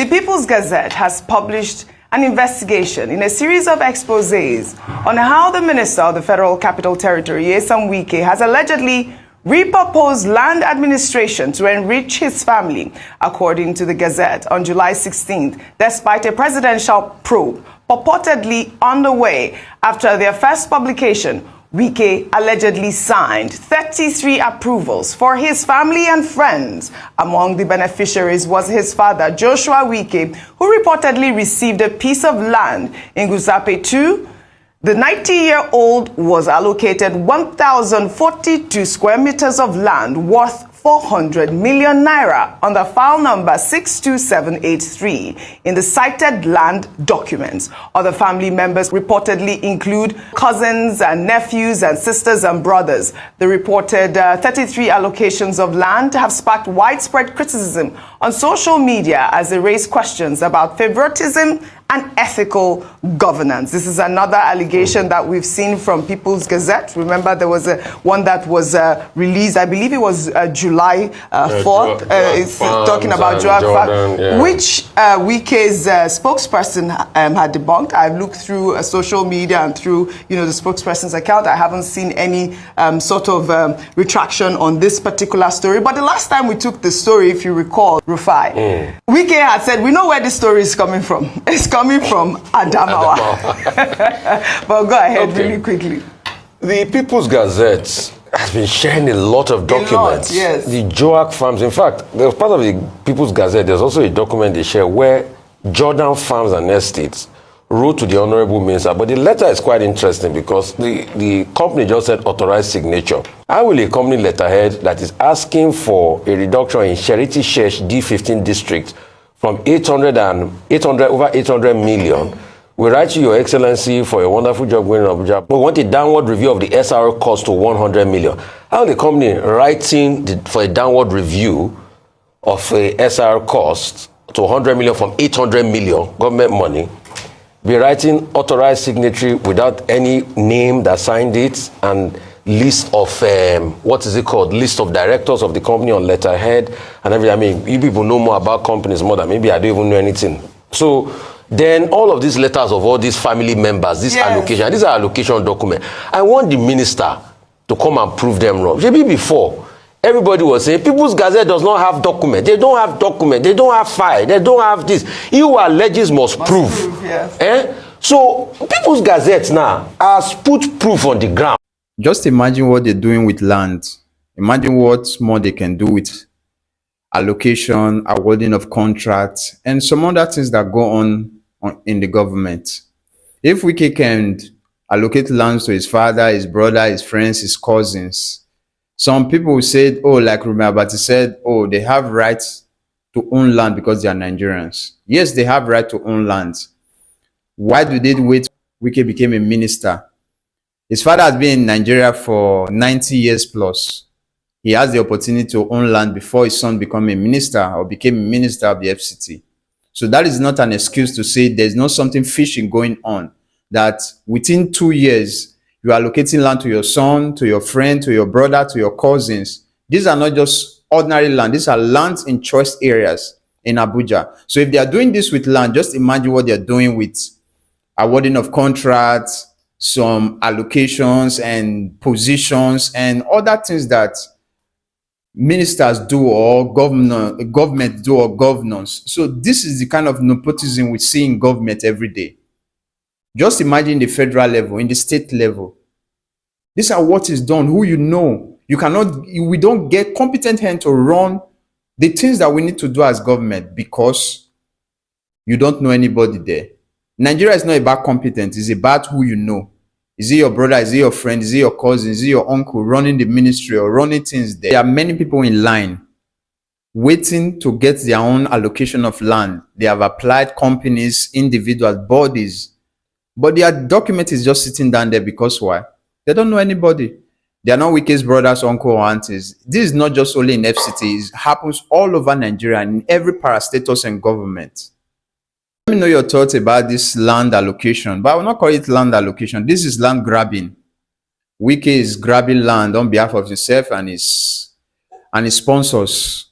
The People's Gazette has published an investigation in a series of exposés on how the Minister of the Federal Capital Territory, Wike, has allegedly repurposed land administration to enrich his family, according to the Gazette, on July 16th, despite a presidential probe purportedly underway. After their first publication, Wike allegedly signed 33 approvals for his family and friends. Among the beneficiaries was his father, Joshua Wike, who reportedly received a piece of land in Gusape 2. The 90-year-old was allocated 1,042 square meters of land worth 400 million naira under file number 62783 in the cited land documents. Other family members reportedly include cousins and nephews and sisters and brothers. The reported 33 allocations of land have sparked widespread criticism on social media as they raise questions about favoritism and ethical governance. This is another allegation that we've seen from People's Gazette. Remember, there was one that was released, I believe it was July 4th. It's talking about Jordan, which Wike's spokesperson had debunked. I've looked through social media and through the spokesperson's account. I haven't seen any sort of retraction on this particular story. But the last time we took the story, if you recall, Rufai, Wike had said, we know where this story is coming from. It's coming from Adamawa. But go ahead really quickly. The People's Gazette has been sharing a lot of documents. Yes. The Joak farms. In fact, there's part of the People's Gazette, there's also a document they share where Jordan Farms and Estates wrote to the Honorable Minister. But the letter is quite interesting because the company just said authorized signature. How will a company letterhead that is asking for a reduction in Sherity Shesh D15 district from 800 million, we write to Your Excellency for a wonderful job going in Abuja. We want a downward review of the SR cost to 100 million. How the company writing for a downward review of a SR cost to 100 million from 800 million government money, be writing authorized signatory without any name that signed it and list of list of directors of the company on letterhead and everything. I mean, you people know more about companies more than maybe I don't even know anything. So then all of these letters of all these family members, this allocation, these are allocation documents. I want the minister to come and prove them wrong. Maybe before, everybody was saying People's Gazette does not have document. They don't have document. They don't have file. They don't have this. You who alleges must prove. So People's Gazette now has put proof on the ground. Just imagine what they're doing with land. Imagine what more they can do with allocation, awarding of contracts, and some other things that go on in the government. If Wike can allocate lands to his father, his brother, his friends, his cousins, some people said, like remember, he said, they have rights to own land because they are Nigerians. Yes, they have right to own land. Why do they wait till Wike became a minister? His father has been in Nigeria for 90 years plus. He has the opportunity to own land before his son became a minister or became a minister of the FCT. So that is not an excuse to say there's not something fishy going on, that within 2 years, you are allocating land to your son, to your friend, to your brother, to your cousins. These are not just ordinary land. These are lands in choice areas in Abuja. So if they are doing this with land, just imagine what they are doing with awarding of contracts, some allocations and positions and other things that ministers do or government do or governance. So this is the kind of nepotism we see in government every day. Just imagine the federal level, in the state level. These are what is done, who you know. We don't get competent hands to run the things that we need to do as government because you don't know anybody there. Nigeria is not about competence, it's about who you know. Is it your brother? Is it your friend? Is it your cousin? Is it your uncle running the ministry or running things there? There are many people in line waiting to get their own allocation of land. They have applied, companies, individuals, bodies. But their document is just sitting down there because why? They don't know anybody. They are not Wike's brothers, uncle, or aunties. This is not just only in FCT. It happens all over Nigeria and in every parastatus and government. Let me know your thoughts about this land allocation, but I will not call it land allocation. This is land grabbing. Wike is grabbing land on behalf of himself and his sponsors.